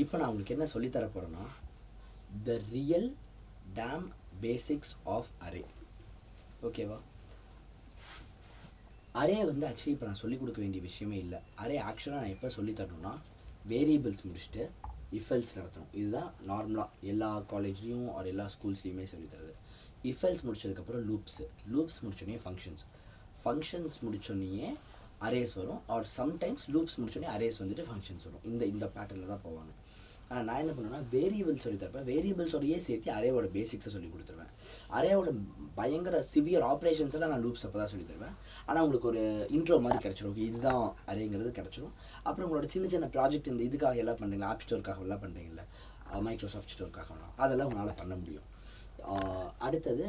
இப்போ நான் உங்களுக்கு என்ன சொல்லித்தர போகிறேன்னா, the real damn basics of array. ஓகேவா? அரே வந்து ஆக்சுவலி இப்போ நான் சொல்லிக் கொடுக்க வேண்டிய விஷயமே இல்லை. அரே ஆக்சுவலாக நான் எப்போ சொல்லித்தரணும்னா, வேரியபிள்ஸ் முடிச்சுட்டு இஃபெல்ஸ் நடத்தணும். இதுதான் நார்மலாக எல்லா காலேஜ்லேயும் ஒரு எல்லா ஸ்கூல்ஸ்லேயுமே சொல்லித்தரது. இஃபெல்ஸ் முடிச்சதுக்கப்புறம் லூப்ஸ் முடிச்சோடனே ஃபங்க்ஷன்ஸ் முடிச்சோடனே அரேஸ் வரும். ஆர் சம்டைம்ஸ் லூப்ஸ் முடிச்சோடனே அரேஸ் வந்துட்டு ஃபங்க்ஷன்ஸ் வரும். இந்த பேட்டர்னில் தான் போவாங்க. ஆனால் நான் என்ன பண்ணுவேன்னா, வேரியபிள்ஸ் சொல்லி தரப்பேன். வேரியபிள்ஸோடையே சேர்த்து அரேவோட பேசிக்ஸை சொல்லி கொடுத்துருவேன். அரேவோட பயங்கர சிவியர் ஆப்ரேஷன்ஸ் எல்லாம் நான் லூப்ஸ் அப்போ தான் சொல்லி தருவேன். ஆனால் உங்களுக்கு ஒரு இன்ட்ரோ மாதிரி கிடச்சிரும். ஓகே, இதுதான் அரேங்கிறது கிடச்சிரும். அப்புறம் உங்களோட சின்ன சின்ன ப்ராஜெக்ட் இந்த இதுக்காக எல்லாம் பண்ணுறீங்களா, ஆப் ஸ்டோருக்காக எல்லாம் பண்ணுறீங்களா, மைக்ரோசாஃப்ட் ஸ்டோருக்காகலாம், அதெல்லாம் உங்களால் பண்ண முடியும். அடுத்தது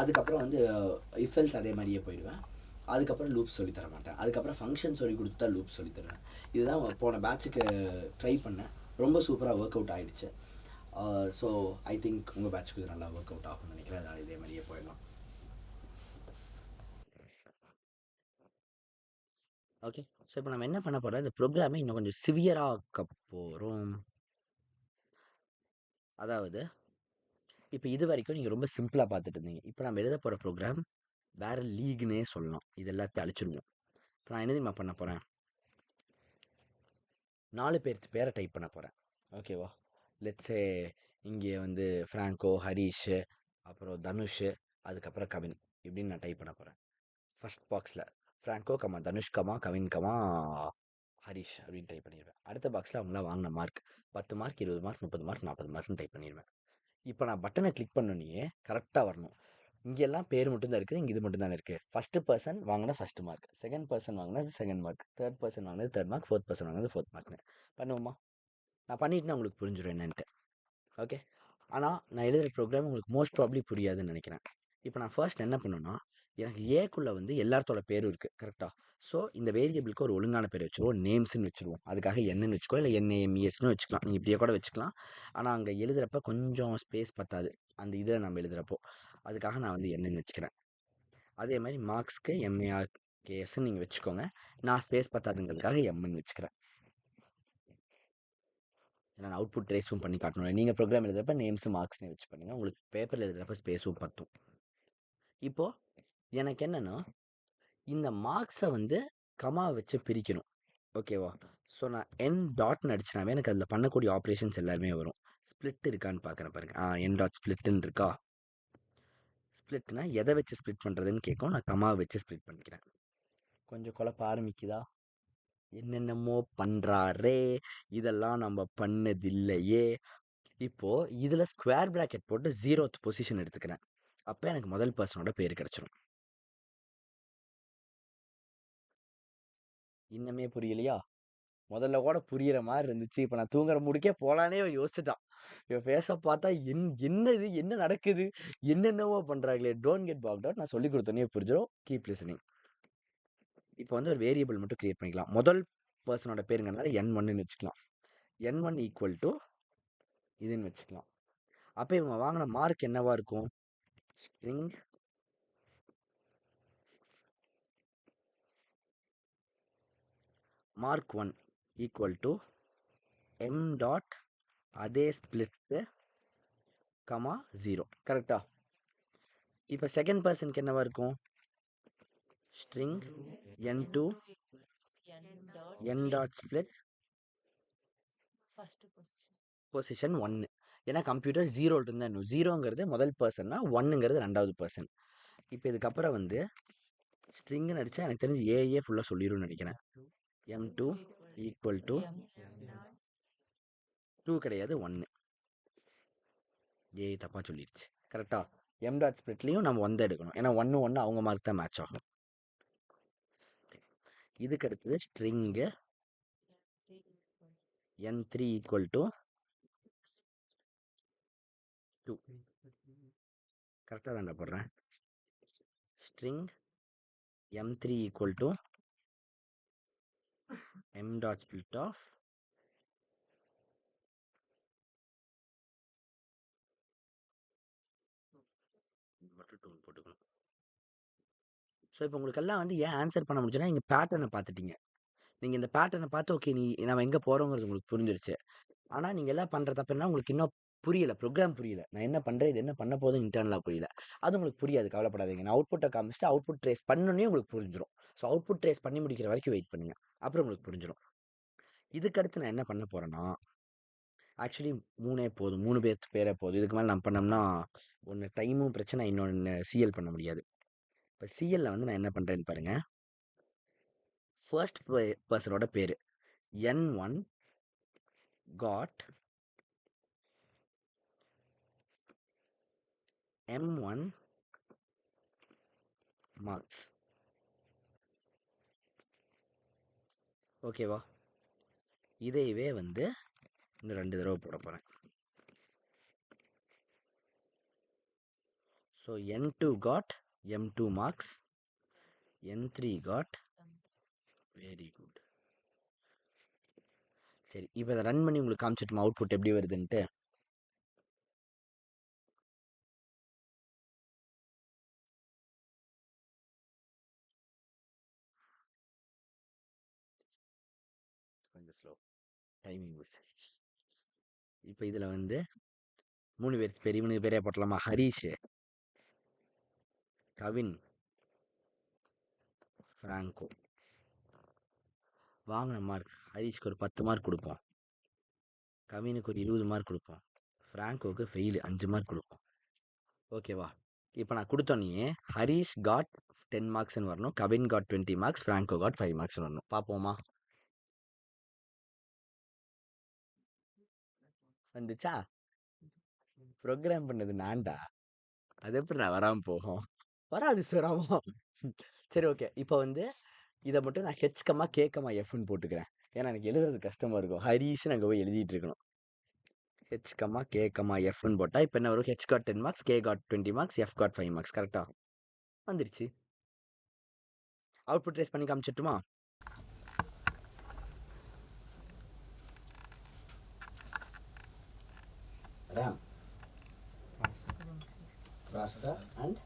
அதுக்கப்புறம் வந்து இஃபெல்ஸ் அதே மாதிரியே போயிடுவேன். அதுக்கப்புறம் லூப்ஸ் சொல்லி தர மாட்டேன். அதுக்கப்புறம் ஃபங்க்ஷன் சொல்லி கொடுத்தா லூப்ஸ் சொல்லி தருவேன். இதுதான் போன பேட்சுக்கு ட்ரை பண்ணேன். ரொம்ப சூப்பராக ஒர்க் அவுட் ஆகிடுச்சு. ஸோ ஐ திங்க் உங்கள் பேட்சுக்கு இது நல்லா ஒர்க் அவுட் ஆகும்னு நினைக்கிறேன். அதனால் இதே மாதிரியே போயிடலாம். ஓகே, ஸோ இப்போ நம்ம என்ன பண்ண போகிறோம், இந்த ப்ரோக்ராமை இன்னும் கொஞ்சம் சிவியராக ஆக்க போகிறோம். அதாவது இப்போ இது வரைக்கும் நீங்கள் ரொம்ப சிம்பிளாக பார்த்துட்டு இருந்தீங்க. இப்போ நம்ம எழுத போகிற ப்ரோக்ராம் வேறு லீக்னே சொல்லலாம். இது எல்லாத்தையும் அழிச்சிடுவோம். இப்போ நான் என்ன தெரியுமா பண்ண போகிறேன், 4 பேரை டைப் பண்ண போகிறேன். ஓகேவா? லெட்ஸே இங்கே வந்து ஃப்ராங்கோ, ஹரீஷ், அப்புறம் தனுஷ், அதுக்கப்புறம் கவின், இப்படின்னு நான் டைப் பண்ண போகிறேன். ஃபர்ஸ்ட் பாக்ஸில் Franco comma Dhanush comma Kavin comma Harish அப்படின்னு டைப் பண்ணிடுவேன். அடுத்த பாக்ஸில் அவங்களாம் வாங்கின மார்க் 10 மார்க், 20 மார்க், 30 மார்க், 40 மார்க்னு டைப் பண்ணிடுவேன். இப்போ நான் பட்டனை கிளிக் பண்ணோன்னே கரெக்டாக வரணும். இங்கெல்லாம் பேர் மட்டும்தான் இருக்குது, இங்கே இது மட்டும்தான் இருக்குது. ஃபஸ்ட்டு பர்சன் வாங்கின ஃபஸ்ட்டு மார்க், செகண்ட் பர்சன் வாங்கினது செகண்ட் மார்க், தேர்ட் பர்சன் வாங்கினது தேர்ட் மார்க், ஃபோர்த் பர்சன் வாங்கினது ஃபோர்த் மார்க்னு பண்ணுவோமா? நான் பண்ணிட்டுனா உங்களுக்கு புரிஞ்சிடும் என்னன்ட்டு. ஓகே, ஆனால் நான் எழுதுகிற ப்ரோக்ராம் உங்களுக்கு மோஸ்ட் ப்ராப்ளி புரியாதுன்னு நினைக்கிறேன். இப்போ நான் ஃபர்ஸ்ட் என்ன பண்ணணும்னா, எனக்கு ஏக்குள்ளே வந்து எல்லாத்தோட பேரும் இருக்குது கரெக்டாக. ஸோ இந்த வேரியபிளுக்கு ஒரு ஒழுங்கான பேர் வச்சுருவோம், நேம்ஸ்ன்னு வச்சுருவோம். அதுக்காக என்னன்னு வச்சுக்கோ, இல்லை என்ஏஎம்இஎஸ்னு வச்சுக்கலாம். நீங்கள் இப்படியே கூட வச்சுக்கலாம். ஆனால் அங்கே எழுதுகிறப்ப கொஞ்சம் ஸ்பேஸ் பத்தாது அந்த இதில் நம்ம எழுதுகிறப்போ. அதுக்காக நான் வந்து என்னன்னு வச்சுக்கிறேன். அதே மாதிரி மார்க்ஸ்க்கு எம்ஏஆர்கேஎஸ்ன்னு நீங்கள் வச்சுக்கோங்க. நான் ஸ்பேஸ் பத்தாதுங்கிறதுக்காக எம்ன்னு வச்சுக்கிறேன். ஏன்னா நான் அவுட்புட் ட்ரேஸும் பண்ணி காட்டணும். நீங்கள் ப்ரோக்ராம் எழுதுறப்ப நேம்ஸு மார்க்ஸ்னே வச்சு பண்ணுங்கள். உங்களுக்கு பேப்பரில் எழுதுறப்ப ஸ்பேஸும் பத்தும். இப்போது எனக்கு என்னென்னா, இந்த மார்க்ஸை வந்து கமா வச்சு பிரிக்கணும். ஓகேவா? ஸோ நான் என் டாட்னு அடிச்சினாவே எனக்கு அதில் பண்ணக்கூடிய ஆப்ரேஷன்ஸ் எல்லாருமே வரும். ஸ்ப்ளிட் இருக்கான்னு பார்க்குறேன் பாருங்க. என் டாட் ஸ்ப்ளிட்டுன்னு இருக்கா? ஸ்ப்ளிட்னா எதை வச்சு ஸ்ப்ளிட் பண்ணுறதுன்னு கேட்கும். நான் கமா வச்சு ஸ்ப்ளிட் பண்ணிக்கிறேன். கொஞ்சம் குழப்ப ஆரம்பிக்குதா? என்னென்னமோ பண்ணுறாரே, இதெல்லாம் நம்ம பண்ணதில்லையே. இப்போது இதில் ஸ்கொயர் ப்ராக்கெட் போட்டு 0th பொசிஷன் எடுத்துக்கிறேன். அப்போ எனக்கு முதல் பர்சனோட பேர் கிடச்சிரும். இன்னமே புரியலையா? முதல்ல கூட புரியிற மாதிரி இருந்துச்சு. இப்போ நான் தூங்குற முடிக்கே போகலானே யோசிச்சுட்டான். இவன் ஃபேஸை பார்த்தா என்னது, என்ன நடக்குது, என்னென்னவோ பண்ணுறாங்களே. Don't get packed out. நான் சொல்லி கொடுத்தோன்னே புரிஞ்சிடும். Keep listening. இப்போ வந்து ஒரு வேரியபிள் மட்டும் கிரியேட் பண்ணிக்கலாம். முதல் பர்சனோட பேருங்கிறனால N1ன்னு வச்சுக்கலாம். N1 ஈக்குவல் டு இதுன்னு வச்சுக்கலாம். அப்போ இவங்க வாங்கின மார்க் என்னவா இருக்கும்? String mark 1 equal to M dot அதே ஸ்பிளிட்டு கமா 0. கரெக்டா? இப்போ செகண்ட் பர்சனுக்கு என்னவா இருக்கும்? String N2 n dot split position 1. ஏன்னா கம்ப்யூட்டர் 0 இருந்தால் இன்னும் 0ங்கிறது முதல் பர்சன்னா 1ங்கிறது ரெண்டாவது பர்சன். இப்போ இதுக்கப்புறம் வந்து ஸ்ட்ரிங்னு அடித்தா எனக்கு தெரிஞ்சு ஏஏ ஃபுல்லாக சொல்லிடும்னு நினைக்கிறேன். M2 ஈக்குவல் டு 2 கிடையாது 1. ஏ தப்பாக சொல்லிடுச்சு. கரெக்டா? எம் டாட் ஸ்பிளிட்லேயும் நம்ம 1 எடுக்கணும். ஏன்னா 1 அவங்க மார்க் தான் மேட்ச் ஆகும். இதுக்கு அடுத்தது ஸ்ட்ரிங்கு N3 ஈக்குவல் டு 2. கரெக்டாக தான்டா போடுறேன். String M3 equal to m dot split of மட்டும் 2 போட்டுக்கணும். ஸோ இப்போ உங்களுக்கெல்லாம் வந்து ஏன் ஆன்சர் பண்ண முடிஞ்சுன்னா நீங்கள் பேட்டர்னை பார்த்துட்டீங்க. நீங்கள் இந்த பேட்டர்னை பார்த்து ஓகே நம்ம எங்கே போகிறோங்கிறது உங்களுக்கு புரிஞ்சிருச்சு. ஆனால் நீங்கள் எல்லாம் பண்ணுற தப்பு என்ன, உங்களுக்கு இன்னும் புரியல, ப்ரோக்ராம் புரியல. நான் என்ன பண்ணுறேன், இது என்ன பண்ண போதும் இன்டர்னலாக புரியல. அது உங்களுக்கு புரியாது, கவலைப்படாதீங்க. நான் அவுட்புட்டை காமிச்சிட்டு அவுட்புட் ட்ரேஸ் பண்ணோன்னே உங்களுக்கு புரிஞ்சிடும். ஸோ அவுட்புட் ட்ரேஸ் பண்ணி முடிக்கிற வரைக்கும் வெயிட் பண்ணுங்க, அப்புறம் உங்களுக்கு புரிஞ்சிடும். இதுக்கடுத்து நான் என்ன பண்ண போகிறேன்னா, ஆக்சுவலி 3 போதும், 3 பேரே போதும். இதுக்கு மேலே நான் பண்ணோம்னா ஒன்று டைமும் பிரச்சனை, இன்னொன்று சிஎல் பண்ண முடியாது. இப்போ சிஎல்ல வந்து நான் என்ன பண்ணுறேன்னு பாருங்கள். ஃபர்ஸ்ட் பர்சனோட பேர் N1 got M1 marks. ஓகேவா? இதையவே வந்து இன்னும் 2 தடவை போட போகிறேன். So N2 got M2 marks, N3 got, very good. சரி, இப்போ இதை ரன் பண்ணி உங்களுக்கு காமிச்சிட்டுமா அவுட்புட் எப்படி வருதுன்ட்டு? கொஞ்சம் ஸ்லோ, டைமிங் மிஸ் ஆயிடுச்சு. இப்போ இதில் வந்து 3 பேர் பெரியவனுக்கு பேரே போட்டலாமா? ஹரிஷ், கவின், ஃப்ராங்கோ. வாங்கின மார்க் ஹரிஷ்க்கு ஒரு 10 மார்க் கொடுப்போம், கவினுக்கு ஒரு 20 மார்க் கொடுப்போம், ஃப்ராங்கோவுக்கு ஃபெயிலு 5 மார்க் கொடுப்போம். ஓகேவா? இப்போ நான் கொடுத்தோன்னே ஹரிஷ் காட் 10 மார்க்ஸ்னு வரணும், Kavin got 20 marks, Franco got 5 மார்க்ஸ்னு வரணும். பார்ப்போமா? வந்துச்சா? ப்ரோக்ராம் பண்ணது நான்டா, அது எப்படி நான் வராமல் போகும்? வராது சார், ஆமாம். சரி, ஓகே. இப்போ வந்து இதை மட்டும் நான் ஹெச்கமா கேக்கமா எஃப்னு போட்டுக்கிறேன். ஏன்னா எனக்கு எழுதுறது கஷ்டமாக இருக்கும். ஹரிஷ்னு அங்கே போய் எழுதிட்டு இருக்கணும். ஹெச்கமா கேக்கமா எஃப்னு போட்டால் இப்போ என்ன வரும்? H got 10 marks, K got 20 marks, F got 5 marks. கரெக்டாக வந்துருச்சு. அவுட்புட் ட்ரேஸ் பண்ணி காமிச்சிட்டுமா? RAM, processor and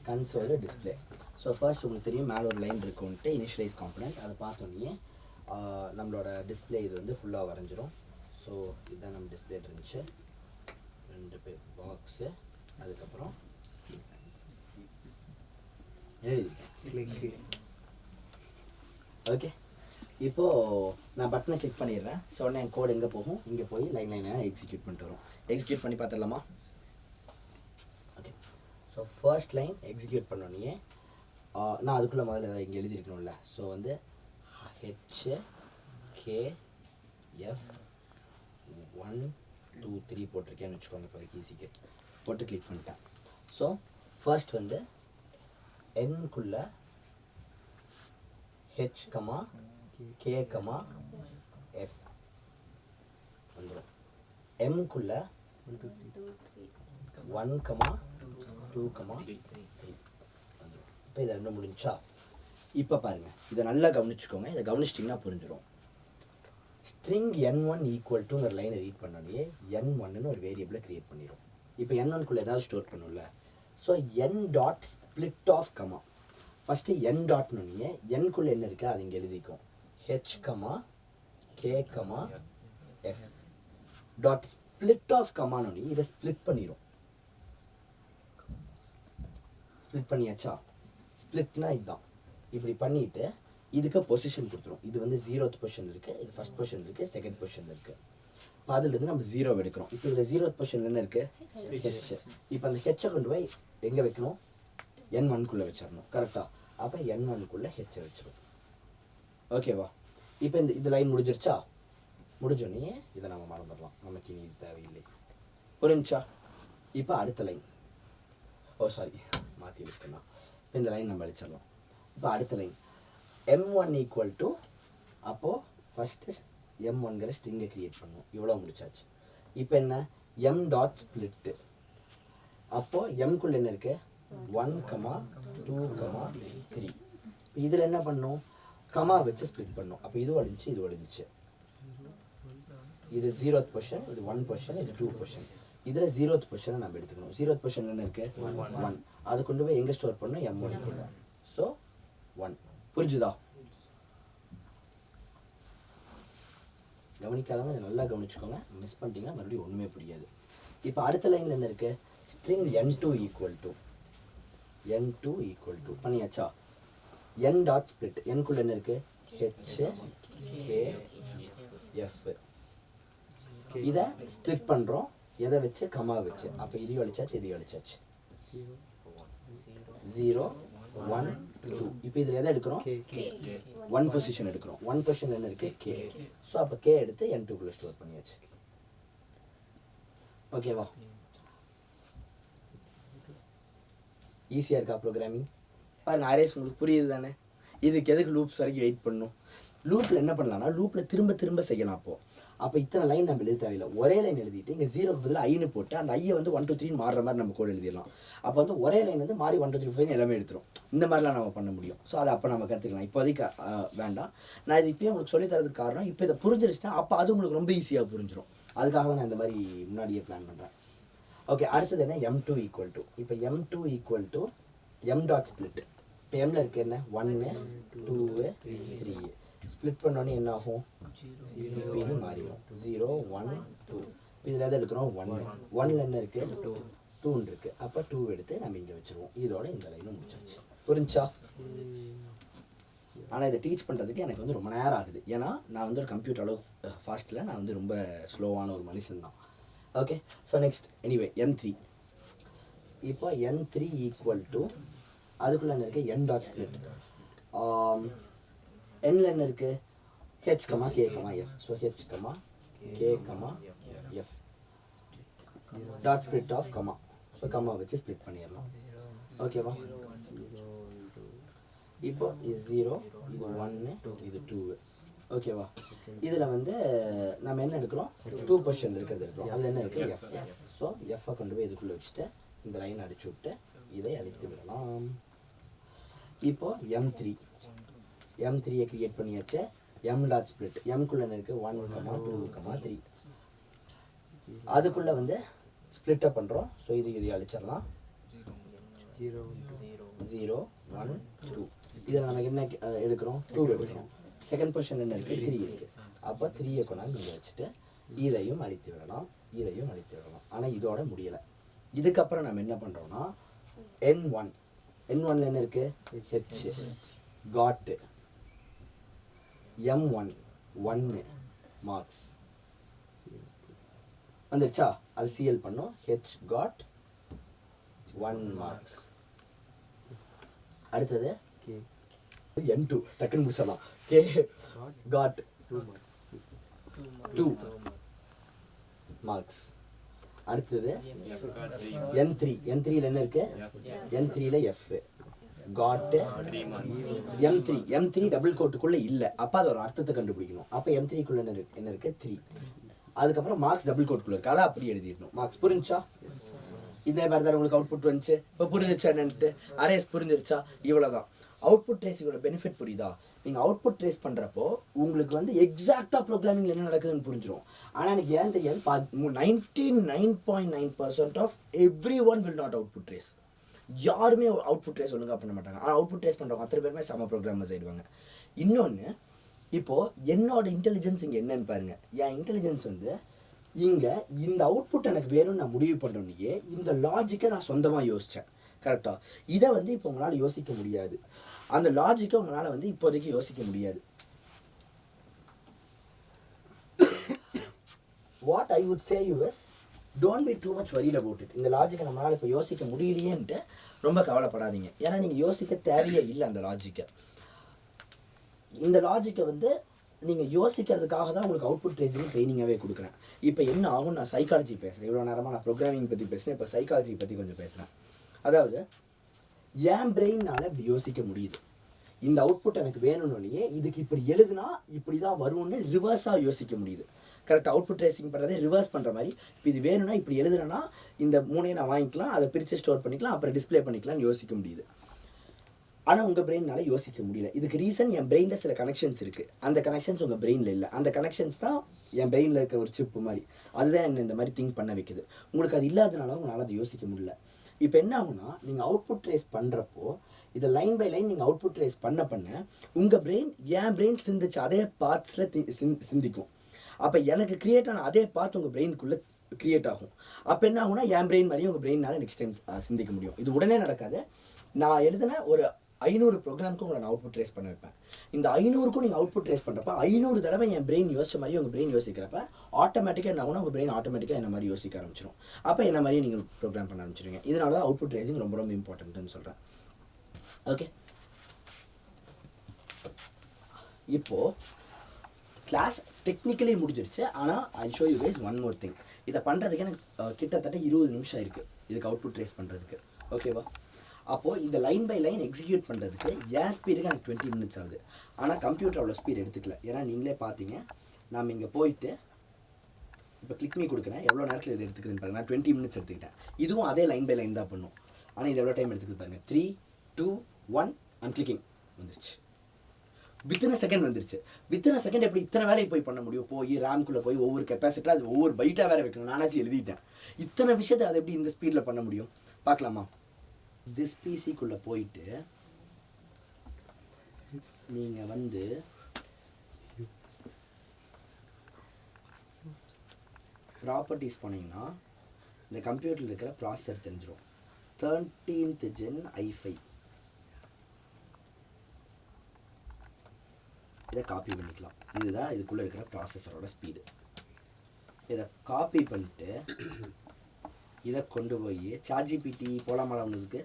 console display. So first உங்களுக்கு தெரியும் மேலே ஒரு லைன் இருக்குன்ட்டு இனிஷியலைஸ் காம்பனண்ட். அதை பார்த்தோன்னே நம்மளோட டிஸ்பிளே இது வந்து ஃபுல்லாக வரைஞ்சிரும். ஸோ இதுதான் நம்ம டிஸ்பிளே இருந்துச்சு. 2 பாக்ஸு, அதுக்கப்புறம் எழுதிருக்கேன். ஓகே, இப்போது நான் பட்டனை கிளிக் பண்ணிடுறேன். ஸோ உடனே என் கோடு எங்கே போகும்? இங்கே போய் லைனாக எக்ஸிக்யூட் பண்ணிட்டு வரும். எக்ஸிக்யூட் பண்ணி பார்த்துடலாமா? Okay, so first line execute பண்ணோன்னே நான் அதுக்குள்ளே முதல்ல இங்கே எழுதியிருக்கணும்ல. ஸோ வந்து HKF 1 2 3 போட்டிருக்கேன்னு வச்சுக்கோங்க. இப்போதைக்கு ஈஸிக்கு போட்டு கிளிக் பண்ணிட்டேன். ஸோ ஃபர்ஸ்ட் வந்து Nக்குள்ளே H, K, F வந்துடும். Mக்குள்ளே 1, 2, 3 இப்போ இதை 2 முடிஞ்சா? இப்போ பாருங்கள், இதை நல்லா கவனிச்சுக்கோங்க. இதை கவனிச்சிட்டிங்கன்னா புரிஞ்சிடும். ஸ்ட்ரிங் N1 ஈக்குவல் டுங்கிற லைனை ரீட் பண்ணோடனே N1ன்னு ஒரு வேரியபிளை க்ரியேட் பண்ணிடும். இப்போ N1குள்ளே ஏதாவது ஸ்டோர் பண்ணும்ல. So N dot split of comma, first N டாட்னோடனே Nக்குள்ளே என்ன இருக்குது அது இங்கே எழுதிக்கும். H, K, F dot split of கமானோடனே இதை ஸ்ப்ளிட் பண்ணிடும். ஸ்ப்ளிட் பண்ணியாச்சா? ஸ்ப்ளிட்னா இதுதான். இப்படி பண்ணிவிட்டு இதுக்கு பொசிஷன் கொடுத்துரும். இது வந்து 0th பொசிஷன் இருக்குது, இது ஃபஸ்ட் பொசிஷன் இருக்குது, செகண்ட் பொசிஷன் இருக்குது. இப்போ அதிலிருந்து நம்ம 0 எடுக்கிறோம். இப்போ இதில் 0th பொசிஷன் என்ன இருக்குது? ஹெச். இப்போ அந்த ஹெச்சை கொண்டு போய் எங்கே வைக்கணும்? N1குள்ளே வச்சிடணும். கரெக்டாக? அப்போ N1குள்ளே ஹெச்சை வச்சிடும். ஓகேவா? இப்போ இந்த லைன் முடிஞ்சிருச்சா? முடிஞ்சோடனே இதை நம்ம மறந்துடலாம், நமக்கு இனி இது தேவையில்லை. புரிஞ்சா? இப்போ அடுத்த லைன், மாற்றி வச்சுக்கணும். இப்போ இந்த லைன் நம்ம அழிச்சிடலாம். இப்போ அடுத்த லைன் M1 ஈக்குவல் டு, அப்போது ஃபஸ்ட்டு M1ங்கிற ஸ்ட்ரிங்கை க்ரியேட் பண்ணணும். இவ்வளோ முடிச்சாச்சு. இப்போ என்ன? M dot split. அப்போது Mக்குள்ளே என்ன இருக்குது? 1, 2, 3. இப்போ இதில் என்ன பண்ணணும்? கமா வச்சு ஸ்ப்ளிட் பண்ணணும். அப்போ இது ஒழிஞ்சிச்சு, இது ஒழிஞ்சிச்சு. இது 0th பொசிஷன், இது 1 பொசிஷன், இது 2 பொசிஷன். இதில் 0th பொசிஷனை நம்ம எடுத்துக்கணும். 0th பொசிஷன் என்ன இருக்குது? 1. அதை கொண்டு போய் எங்கே ஸ்டோர் பண்ணணும்? M1. ஸோ 1. புரிஞ்சுதா? கவனிக்காதவங்க அதை நல்லா கவனிச்சுக்கோங்க. மிஸ் பண்ணிட்டீங்கன்னா மறுபடியும் ஒன்றுமே புரியாது. இப்போ அடுத்த லைனில் என்ன இருக்குது? ஸ்ட்ரிங் n2 ஈக்குவல் டு பண்ணியாச்சா? n டாட் ஸ்பிளிட், nக்குள்ள என்ன இருக்குது? HKF. இதை ஸ்ப்ளிட் பண்ணுறோம் எதை வச்சு? கமா வச்சு. அப்போ இதையும் அழிச்சாச்சு, இதையும் அழிச்சாச்சு. 0 1 2. இப்போ இதில் எதை எடுக்கிறோம்? 1 பொசிஷன் எடுக்கிறோம். 1 பொசிஷன் என்ன இருக்குது? K. ஸோ அப்போ K எடுத்து n2குள்ளே ஸ்டோர் பண்ணியாச்சு. ஓகேவா? ஈஸியாக இருக்கா ப்ரோக்ராமிங்? பாருங்க, அரேஸ் உங்களுக்கு புரியுது தானே? இதுக்கு எதுக்கு லூப்ஸ் வரைக்கும் வெயிட் பண்ணணும்? லூப்பில் என்ன பண்ணலாம்னா லூப்பில் திரும்ப திரும்ப செய்யலாம். அப்போ இத்தனை லைன் நம்ம எழுத தேவையில்லை. ஒரே லைன் எழுதிட்டு இங்கே 0க்கு பதில் ஐன்னு போட்டு அந்த ஐயை வந்து 1 2 3 மாறுற மாதிரி நம்ம கோட் எழுதிடலாம். அப்போ வந்து ஒரே லைன் வந்து மாறி 1 2 3 4 எல்லாமே எடுத்துரும். இந்த மாதிரிலாம் நம்ம பண்ண முடியும். ஸோ அதை அப்போ நம்ம கற்றுக்கலாம். இப்போதைக்கு வேண்டாம். நான் இது இப்போயே உங்களுக்கு சொல்லித்தரதுக்கு காரணம், இப்போ இதை புரிஞ்சிருச்சுன்னா அப்போ அது உங்களுக்கு ரொம்ப ஈஸியாக புரிஞ்சிடும். அதுக்காக தான் நான் இந்த மாதிரி முன்னாடியே பிளான் பண்ணுறேன். ஓகே, அடுத்தது என்ன? m2 equal to. இப்போ m2 equal to m dot split. இப்போ எம்மில் இருக்குது என்ன? 1 2 3. ஸ்ப்ளிட் பண்ணோன்னே என்ன ஆகும்? இது மாறிடும். 0 1 2. இதில் எதை எடுக்கிறோம்? 1. 1ல் என்ன இருக்குது? 2 இருக்குது. அப்போ 2 எடுத்து நம்ம இங்கே வச்சுருவோம். இதோட இந்த லைனும் முடிச்சாச்சு. புரிஞ்சா? ஆனால் இதை டீச் பண்ணுறதுக்கு எனக்கு வந்து ரொம்ப நேரம் ஆகுது. ஏன்னா நான் வந்து ஒரு கம்ப்யூட்டர் அளவுக்கு ஃபாஸ்ட்டில், நான் வந்து ரொம்ப ஸ்லோவான ஒரு மனுஷன் தான். Okay, so next anyway n3. இப்போ n3 ஈக்குவல் டு அதுக்குள்ளே என்ன இருக்குது? n dot split. nல என்ன இருக்குது? h, k, f. So h, k, f dot split of comma. So comma வச்சு ஸ்ப்ளிட் பண்ணிடலாம். ஓகேவா? இப்போ இது 0, இது 1, இது 2. ஓகேவா? இதில் வந்து நம்ம என்ன எடுக்கிறோம்? 2 பொசிஷன் இருக்கிறது எடுக்கிறோம். அதில் என்ன இருக்குது? f. ஸோ எஃப்ஐ கொண்டு போய் இதுக்குள்ளே வச்சுட்டு இந்த லைன் அடிச்சு விட்டு இதை அழித்து விடலாம். இப்போ m3யை கிரியேட் பண்ணியாச்சு. m dot split. mக்குள்ளே என்ன இருக்குது? 1, 2, 3. அதுக்குள்ளே வந்து ஸ்ப்ளிட்டை பண்ணுறோம். ஸோ இதை அழிச்சிடலாம். 0 1 2. இதில் நமக்கு என்ன எடுக்கிறோம்? 2 எடுக்கிறோம். செகண்ட் பொசிஷன் என்ன இருக்குது? 3 இருக்குது. அப்போ 3யை கொண்டாந்து இங்கே வச்சுட்டு இதையும் அழித்து விடலாம். ஆனால் இதோட முடியலை. இதுக்கப்புறம் நம்ம என்ன பண்ணுறோம்னா n1ல் என்ன இருக்குது? h காட்டு. m1 1 மார்க்ஸ் வந்துருச்சா? அது சிஎல் பண்ணோம். h got 1 marks. அடுத்தது n2 டக்குன்னு முடிச்சிடலாம். k got 2 marks. அடுத்தது n3ல என்ன இருக்கு? n3ல f காட் m3 டபுள் கோட்டுக்குள்ள இல்லை. அப்போ அது ஒரு அர்த்தத்தை கண்டுபிடிக்கணும். அப்போ m3க்குள்ள என்ன இருக்கு? 3. அதுக்கப்புறம் மார்க்ஸ் டபுள் கோட்டுக்குள்ள இருக்கு. அதை அப்படி எழுதிடணும். மார்க்ஸ் புரிஞ்சா? இதே மாதிரி தான் உங்களுக்கு அவுட்புட் வந்துச்சு. இப்போ புரிஞ்சிச்சா என்னன்ட்டு? அரேஸ் புரிஞ்சிருச்சா? இவ்வளோதான். அவுட்புட் ட்ரேஸிங்கோட பெனிஃபிட் புரியுதா? நீங்கள் அவுட்புட் ட்ரேஸ் பண்ணுறப்போ உங்களுக்கு வந்து எக்ஸாக்டாக ப்ரோக்ராமிங்கில் என்ன நடக்குதுன்னு புரிஞ்சிடும். ஆனால் எனக்கு ஏன் தெரியாது, 99.9% of every one will not output trace. யாருமே அவுட்புட் ட்ரேஸ் ஒழுங்காக பண்ண மாட்டாங்க. ஆனால் அவுட்புட் ட்ரேஸ் பண்ணுறவங்க அத்தனை பேருமே சம ப்ரோக்ராமர்ஸ் ஆயிடுவாங்க. இன்னொன்று, இப்போது என்னோட இன்டெலிஜென்ஸ் இங்கே என்னன்னு பாருங்கள். என் இன்டெலிஜென்ஸ் வந்து இங்கே இந்த அவுட்புட் எனக்கு வேணும்னு நான் முடிவு பண்ணுறோன்னே இந்த லாஜிக்கை நான் சொந்தமாக யோசித்தேன். கரெக்டாக? இதை வந்து இப்போ உங்களால் யோசிக்க முடியாது. அந்த லாஜிக்கை உங்களால் வந்து இப்போதைக்கு யோசிக்க முடியாது. What I would say you is, don't be too much worried about it. இந்த லாஜிக்கை நம்மளால் இப்போ யோசிக்க முடியலையேன்ட்டு ரொம்ப கவலைப்படாதீங்க. ஏன்னா நீங்கள் யோசிக்க தேவையே இல்லை. அந்த லாஜிக்கை, இந்த லாஜிக்கை வந்து நீங்கள் யோசிக்கிறதுக்காக தான் உங்களுக்கு அவுட்புட் ட்ரேசிங் ட்ரைனிங்காகவே கொடுக்குறேன். இப்போ என்ன ஆகும்? நான் சைக்காலஜி பேசுகிறேன். இவ்வளோ நேரமாக நான் ப்ரோக்ராமிங் பற்றி பேசுகிறேன். இப்போ சைக்காலஜி பற்றி கொஞ்சம் பேசுகிறேன். அதாவது என் பிரெயினால் இப்படி யோசிக்க முடியுது. இந்த அவுட்புட் எனக்கு வேணும்னே இதுக்கு இப்படி எழுதுனா இப்படி தான் வரும்னு ரிவர்ஸாக யோசிக்க முடியுது. கரெக்டாக? அவுட்புட் ட்ரேசிங் பண்ணுறதே ரிவர்ஸ் பண்ணுற மாதிரி. இப்போ இது வேணும்னா இப்படி எழுதுனா இந்த 3ஐயும் நான் வாங்கிக்கலாம், அதை பிரித்து ஸ்டோர் பண்ணிக்கலாம், அப்புறம் டிஸ்பிளே பண்ணிக்கலாம்னு யோசிக்க முடியுது. ஆனால் உங்கள் பிரெயினால் யோசிக்க முடியல. இதுக்கு ரீசன் என் பிரெயினில் சில கனெக்ஷன்ஸ் இருக்குது. அந்த கனெக்ஷன்ஸ் உங்கள் பிரெயினில் இல்லை. அந்த கனெக்ஷன்ஸ் தான் என் பிரெயினில் இருக்கிற ஒரு சிப்பு மாதிரி. அதுதான் என்ன இந்த மாதிரி திங்க் பண்ண வைக்குது. உங்களுக்கு அது இல்லாதனால உங்களால் அதை யோசிக்க முடியல. இப்போ என்ன ஆகுனா, நீங்கள் அவுட்புட் ட்ரேஸ் பண்ணுறப்போ இதை லைன் பை லைன் நீங்கள் அவுட்புட் ட்ரேஸ் பண்ண உங்கள் பிரெயின் என் பிரெயின் சிந்திச்சு அதே பார்ட்ஸில் சிந்திக்கும். அப்போ எனக்கு க்ரியேட் ஆன அதே பார்த்து உங்கள் பிரெயினுக்குள்ளே க்ரியேட் ஆகும். அப்போ என்ன ஆகும்னா என் பிரெயின் மாதிரியும் உங்கள் பிரெயினால் நெக்ஸ்ட் டைம் சிந்திக்க முடியும். இது உடனே நடக்காது. நான் எழுதின ஒரு 500 ப்ரோக்ராமுக்கும் உங்களை நான் அவுட்புட் ட்ரேஸ் பண்ண வைப்பேன். இந்த 500க்கும் நீங்கள் அவுட்புட் ட்ரேஸ் பண்ணுறப்ப 500 தடவை என் பிரெயின் யோசிச்ச மாதிரி உங்கள் பிரெயின் யோசிக்கிறப்ப ஆட்டோமேட்டிக்காக என்ன ஆகும்னா உங்கள் பிரெயின் ஆட்டோமேட்டிக்காக என்ன மாதிரி யோசிக்க ஆரம்பிச்சிடும். அப்போ என்ன மாதிரியே நீங்கள் ப்ரோக்ராம் பண்ண ஆரம்பிச்சிடுங்க. இதனால தான் அவுட்புட் ட்ரேசிங் ரொம்ப ரொம்ப இம்பார்ட்டன்ட்னு சொல்கிறேன். ஓகே, இப்போது கிளாஸ் டெக்னிக்கலி முடிஞ்சிருச்சு. ஆனால் I show you guys one more thing. இதை பண்ணுறதுக்கு எனக்கு கிட்டத்தட்ட 20 நிமிஷம் இருக்குது இதுக்கு அவுட்புட் ட்ரேஸ் பண்ணுறதுக்கு. ஓகேவா? அப்போது இந்த லைன் பை லைன் எக்ஸிக்யூட் பண்ணுறதுக்கு என் ஸ்பீடுக்கு எனக்கு 20 மினிட்ஸ் ஆகுது. ஆனால் கம்ப்யூட்டர் அவ்வளோ ஸ்பீட் எடுத்துக்கல. ஏன்னா நீங்களே பார்த்தீங்க, நாம் இங்கே போயிட்டு இப்போ கிளிக் மீ கொடுக்குறேன், எவ்வளோ நேரத்தில் இது எடுத்துக்குதுன்னு பாருங்கள். நான் 20 மினிட்ஸ் எடுத்துக்கிட்டேன். இதுவும் அதே லைன் பை லைன் தான் பண்ணும். ஆனால் இது எவ்வளோ டைம் எடுத்துக்குது பாருங்கள். 3, 2, 1 அண்ட் கிளிக்கிங் வந்துருச்சு. வித்தின் செகண்ட் வந்துருச்சு. வித்தின் செகண்ட் எப்படி இத்தனை வேலையை போய் பண்ண முடியும்? போய் ரேம்குள்ளே போய் ஒவ்வொரு கெப்பாசிட்டியில் அது ஒவ்வொரு பைட்டாக வேறு வைக்கணும். நானாச்சும் எழுதிட்டேன். இத்தனை விஷயத்தை அதை எப்படி இந்த ஸ்பீடில் பண்ண முடியும் பார்க்கலாமா? திஸ் பிசிக்குள்ளே போயிட்டு நீங்கள் வந்து ப்ராப்பர்ட்டிஸ் போனீங்கன்னா இந்த கம்ப்யூட்டரில் இருக்கிற ப்ராசஸர் தெரிஞ்சிடும். 13th Gen i5 இதை காப்பி பண்ணிக்கலாம். இதுதான் இதுக்குள்ளே இருக்கிற ப்ராசஸரோட ஸ்பீடு. இதை காப்பி பண்ணிட்டு இதை கொண்டு போய் ChatGPT போலாமலாம் ஒன்றுக்கு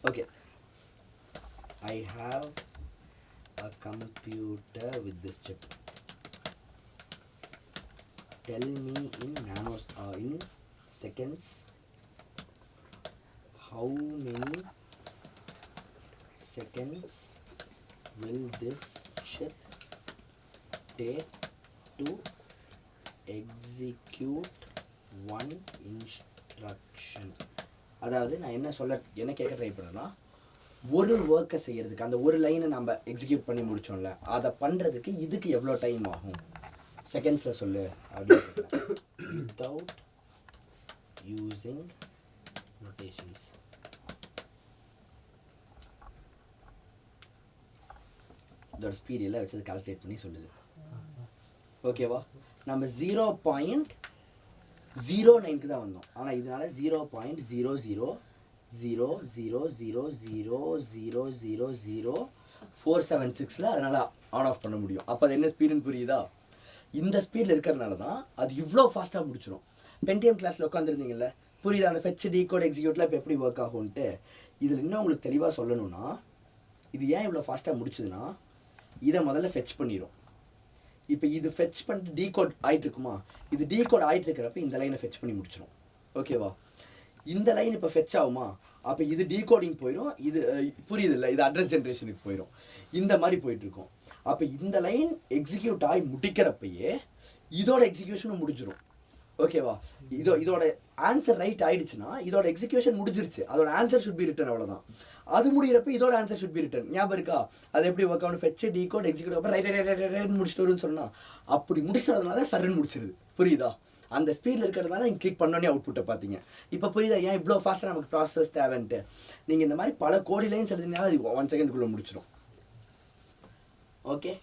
okay. I have a computer with this chip. Tell me in seconds how many seconds will this chip take to execute one instruction. அதாவது நான் என்ன கேட்க ட்ரை பண்ணேன்னா, ஒரு ஒர்க்கை செய்கிறதுக்கு அந்த ஒரு லைனை நம்ம எக்ஸிக்யூட் பண்ணி முடித்தோம்ல, அதை பண்ணுறதுக்கு இதுக்கு எவ்வளோ டைம் ஆகும் செகண்ட்ஸில் சொல்லு அப்படின்னு. Without using notations. இதோட ஸ்பீட் எல்லாம் வச்சு கால்குலேட் பண்ணி சொல்லுது. ஓகேவா? நம்ம 0.09க்கு தான் வந்தோம். ஆனால் இதனால 0.0000000476 அதனால் ஆன் ஆஃப் பண்ண முடியும். அப்போ அது என்ன ஸ்பீடுன்னு புரியுதா? இந்த ஸ்பீடில் இருக்கிறதுனால தான் அது இவ்வளோ ஃபாஸ்ட்டாக முடிச்சிடும். பென்டிஎம் கிளாஸில் உட்காந்துருந்தீங்கல்ல, புரியுதா? அந்த ஃபெச் டிகோட் எக்ஸிக்யூட்டில் இப்போ எப்படி ஒர்க் ஆகும்ன்ட்டு. இதில் இன்னும் உங்களுக்கு தெளிவாக சொல்லணும்னா, இது ஏன் இவ்வளோ ஃபாஸ்ட்டாக முடிச்சுதுன்னா, இதை முதல்ல ஃபெச் பண்ணிடும். இப்போ இது ஃபெச் பண்ணிட்டு டீகோட் ஆகிட்டு இருக்குமா, இது டீகோட் ஆகிட்டு இருக்கிறப்ப இந்த லைனை ஃபெச் பண்ணி முடிச்சிடும். ஓகேவா? இந்த லைன் இப்போ ஃபெச் ஆகுமா, அப்போ இது டீகோடிங் போயிடும். இது புரியுது இல்லை, இது அட்ரஸ் ஜென்ரேஷனுக்கு போயிடும். இந்த மாதிரி போயிட்டுருக்கோம். அப்போ இந்த லைன் எக்ஸிக்யூட் ஆகி முடிக்கிறப்பயே இதோட எக்ஸிக்யூஷனும் முடிஞ்சிடும். ஓகேவா? இதோட ஆன்சர் ரைட் ஆயிடுச்சுன்னா இதோட எக்ஸிக்யூஷன் முடிஞ்சிருச்சு. அதோட ஆன்சர் ஷுட் பி ரிட்டன். அவ்வளோதான். அது முடிகிறப்ப இதோட ஆன்சர் ஷுட் பி ரிட்டன். ஞாபகம் இருக்கா? அது எப்படி ஒர்க் ஆகணும்? ஃபெச் டிகோட் எக்ஸிக்யூட் அப்புறம் ரைட் முடிச்சுட்டு வரும்னு சொன்னால், அப்படி முடிச்சதுனால சரன் முடிச்சிருது. புரியுதா? அந்த ஸ்பீடில் இருக்கிறதுனால நீங்கள் கிளிக் பண்ணோன்னே அவுட்புட்டை பார்த்தீங்க. இப்போ புரியுதா ஏன் இவ்வளோ ஃபாஸ்ட்டாக நமக்கு ப்ராசஸ் தேவைன்ட்டு? நீங்கள் இந்த மாதிரி பல கோடி லைன்ஸ் எழுதினாலும் அது 1 செகண்டுக்குள்ளே முடிச்சிடும். ஓகே.